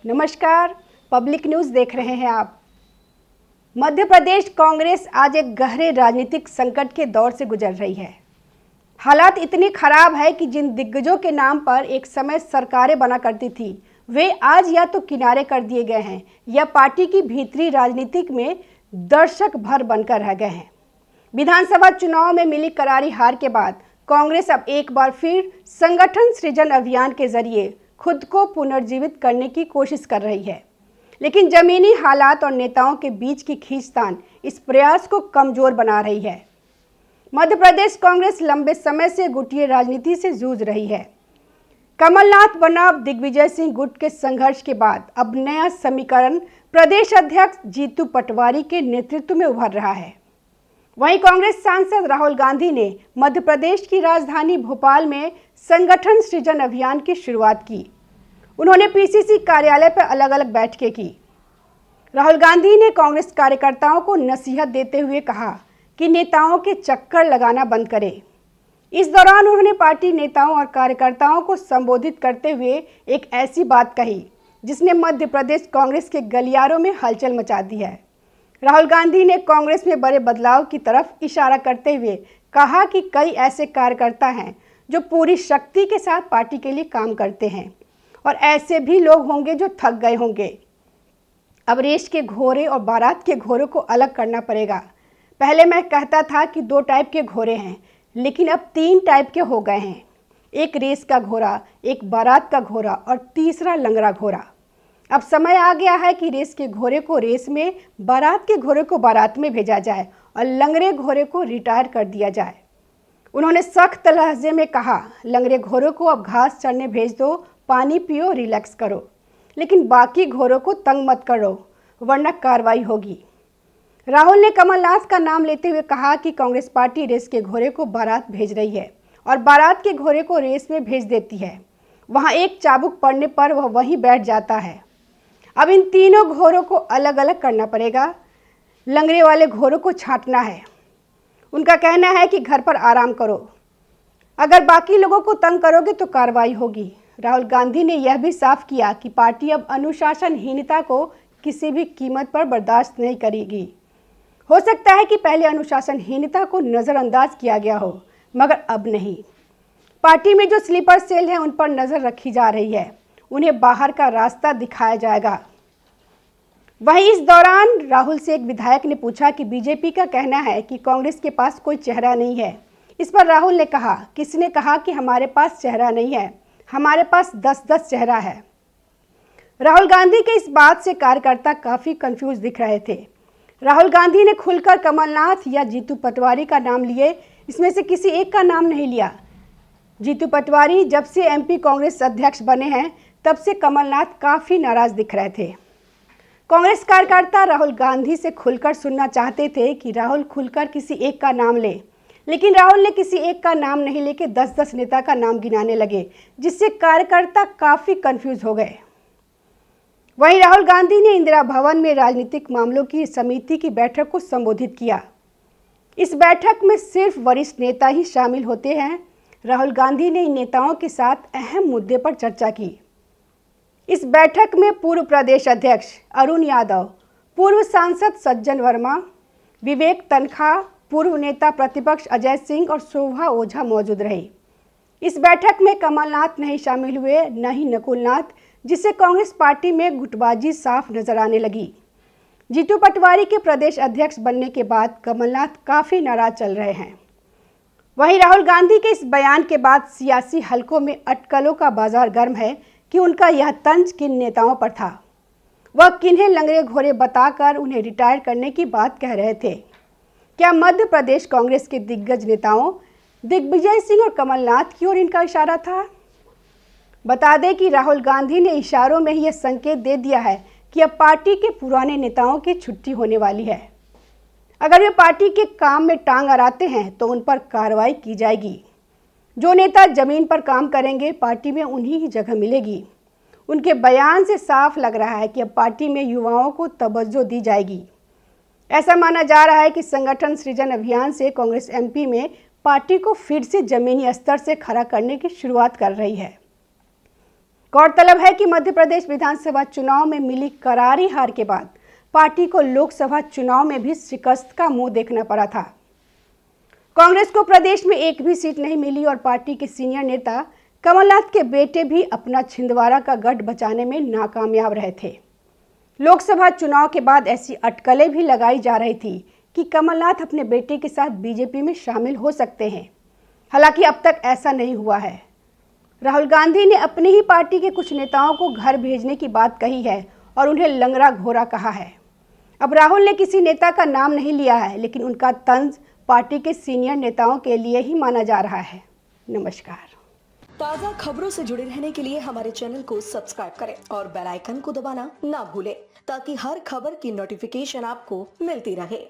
नमस्कार, public news देख रहे हैं आप। मध्य प्रदेश कांग्रेस आज एक गहरे राजनीतिक संकट के दौर से गुजर रही है। हालात इतने खराब है कि जिन दिग्गजों के नाम पर एक समय सरकारें बना करती थी, वे आज या तो किनारे कर दिए गए हैं या पार्टी की भीतरी राजनीतिक में दर्शक भर बनकर रह गए हैं। विधानसभा चुनाव में मिली करारी हार के बाद कांग्रेस अब एक बार फिर संगठन सृजन अभियान के जरिए खुद को पुनर्जीवित करने की कोशिश कर रही है, लेकिन जमीनी हालात और नेताओं के बीच की खींचतान इस प्रयास को कमजोर बना रही है। मध्य प्रदेश कांग्रेस लंबे समय से गुटिये राजनीति से जूझ रही है। कमलनाथ बनाम दिग्विजय सिंह गुट के संघर्ष के बाद अब नया समीकरण प्रदेश अध्यक्ष जीतू पटवारी के नेतृत्व में उभर रहा है। वहीं कांग्रेस सांसद राहुल गांधी ने मध्य प्रदेश की राजधानी भोपाल में संगठन सृजन अभियान की शुरुआत की। उन्होंने पीसीसी कार्यालय पर अलग अलग बैठकें की। राहुल गांधी ने कांग्रेस कार्यकर्ताओं को नसीहत देते हुए कहा कि नेताओं के चक्कर लगाना बंद करें। इस दौरान उन्होंने पार्टी नेताओं और कार्यकर्ताओं को संबोधित करते हुए एक ऐसी बात कही जिसने मध्य प्रदेश कांग्रेस के गलियारों में हलचल मचा दी है। राहुल गांधी ने कांग्रेस में बड़े बदलाव की तरफ इशारा करते हुए कहा कि कई ऐसे कार्यकर्ता हैं जो पूरी शक्ति के साथ पार्टी के लिए काम करते हैं और ऐसे भी लोग होंगे जो थक गए होंगे। अब रेस के घोड़े और बारात के घोड़े को अलग करना पड़ेगा। पहले मैं कहता था कि 2 टाइप के घोड़े हैं, लेकिन अब 3 टाइप के हो गए हैं। एक रेस का घोड़ा, एक बारात का घोड़ा और तीसरा लंगड़ा घोड़ा। अब समय आ गया है कि रेस के घोड़े को रेस में, बारात के घोड़े को बारात में भेजा जाए और लंगड़े घोड़े को रिटायर कर दिया जाए। उन्होंने सख्त लहजे में कहा, लंगड़े घोड़े को अब घास चरने भेज दो, पानी पियो, रिलैक्स करो, लेकिन बाकी घोड़ों को तंग मत करो वरना कार्रवाई होगी। राहुल ने कमलनाथ का नाम लेते हुए कहा कि कांग्रेस पार्टी रेस के घोड़े को बारात भेज रही है और बारात के घोड़े को रेस में भेज देती है। वहाँ एक चाबुक पड़ने पर वह वहीं बैठ जाता है। अब इन तीनों घोड़ों को अलग अलग करना पड़ेगा। लंगड़े वाले घोड़ों को छांटना है। उनका कहना है कि घर पर आराम करो, अगर बाकी लोगों को तंग करोगे तो कार्रवाई होगी। राहुल गांधी ने यह भी साफ किया कि पार्टी अब अनुशासनहीनता को किसी भी कीमत पर बर्दाश्त नहीं करेगी। हो सकता है कि पहले अनुशासनहीनता को नज़रअंदाज किया गया हो, मगर अब नहीं। पार्टी में जो स्लीपर सेल है उन पर नज़र रखी जा रही है, उन्हें बाहर का रास्ता दिखाया जाएगा। वहीं इस दौरान राहुल से एक विधायक ने पूछा कि बीजेपी का कहना है कि कांग्रेस के पास कोई चेहरा नहीं है। इस पर राहुल ने कहा, किसने कहा कि हमारे पास चेहरा नहीं है, हमारे पास 10-10 चेहरा है। राहुल गांधी के इस बात से कार्यकर्ता काफ़ी कंफ्यूज दिख रहे थे। राहुल गांधी ने खुलकर कमलनाथ या जीतू पटवारी का नाम लिए, इसमें से किसी एक का नाम नहीं लिया। जीतू पटवारी जब से एमपी कांग्रेस अध्यक्ष बने हैं तब से कमलनाथ काफ़ी नाराज दिख रहे थे। कांग्रेस कार्यकर्ता राहुल गांधी से खुलकर सुनना चाहते थे कि राहुल खुलकर किसी एक का नाम ले, लेकिन राहुल ने किसी एक का नाम नहीं लेके 10-10 नेता का नाम गिनाने लगे, जिससे कार्यकर्ता काफ़ी कंफ्यूज हो गए। वहीं राहुल गांधी ने इंदिरा भवन में राजनीतिक मामलों की समिति की बैठक को संबोधित किया। इस बैठक में सिर्फ वरिष्ठ नेता ही शामिल होते हैं। राहुल गांधी ने इन नेताओं के साथ अहम मुद्दे पर चर्चा की। इस बैठक में पूर्व प्रदेश अध्यक्ष अरुण यादव, पूर्व सांसद सज्जन वर्मा, विवेक तनखा, पूर्व नेता प्रतिपक्ष अजय सिंह और शोभा ओझा मौजूद रहे। इस बैठक में कमलनाथ नहीं शामिल हुए, न ही नकुल नाथ, जिससे कांग्रेस पार्टी में गुटबाजी साफ नजर आने लगी। जीतू पटवारी के प्रदेश अध्यक्ष बनने के बाद कमलनाथ काफ़ी नाराज चल रहे हैं। वहीं राहुल गांधी के इस बयान के बाद सियासी हलकों में अटकलों का बाजार गर्म है कि उनका यह तंज किन नेताओं पर था। वह किन्हें लंगड़े घोड़े बताकर उन्हें रिटायर करने की बात कह रहे थे। क्या मध्य प्रदेश कांग्रेस के दिग्गज नेताओं दिग्विजय सिंह और कमलनाथ की ओर इनका इशारा था? बता दें कि राहुल गांधी ने इशारों में ही यह संकेत दे दिया है कि अब पार्टी के पुराने नेताओं की छुट्टी होने वाली है। अगर वे पार्टी के काम में टांग अड़ाते हैं तो उन पर कार्रवाई की जाएगी। जो नेता जमीन पर काम करेंगे पार्टी में उन्हीं की जगह मिलेगी। उनके बयान से साफ लग रहा है कि अब पार्टी में युवाओं को तवज्जो दी जाएगी। ऐसा माना जा रहा है कि संगठन सृजन अभियान से कांग्रेस एमपी में पार्टी को फिर से जमीनी स्तर से खड़ा करने की शुरुआत कर रही है। गौरतलब है कि मध्य प्रदेश विधानसभा चुनाव में मिली करारी हार के बाद पार्टी को लोकसभा चुनाव में भी शिकस्त का मुंह देखना पड़ा था। कांग्रेस को प्रदेश में एक भी सीट नहीं मिली और पार्टी के सीनियर नेता कमलनाथ के बेटे भी अपना छिंदवाड़ा का गढ़ बचाने में नाकामयाब रहे थे। लोकसभा चुनाव के बाद ऐसी अटकलें भी लगाई जा रही थी कि कमलनाथ अपने बेटे के साथ बीजेपी में शामिल हो सकते हैं। हालांकि अब तक ऐसा नहीं हुआ है। राहुल गांधी ने अपनी ही पार्टी के कुछ नेताओं को घर भेजने की बात कही है और उन्हें लंगड़ा घोड़ा कहा है। अब राहुल ने किसी नेता का नाम नहीं लिया है, लेकिन उनका तंज पार्टी के सीनियर नेताओं के लिए ही माना जा रहा है। नमस्कार। ताज़ा खबरों से जुड़े रहने के लिए हमारे चैनल को सब्सक्राइब करें और बेल आइकन को दबाना ना भूलें ताकि हर खबर की नोटिफिकेशन आपको मिलती रहे।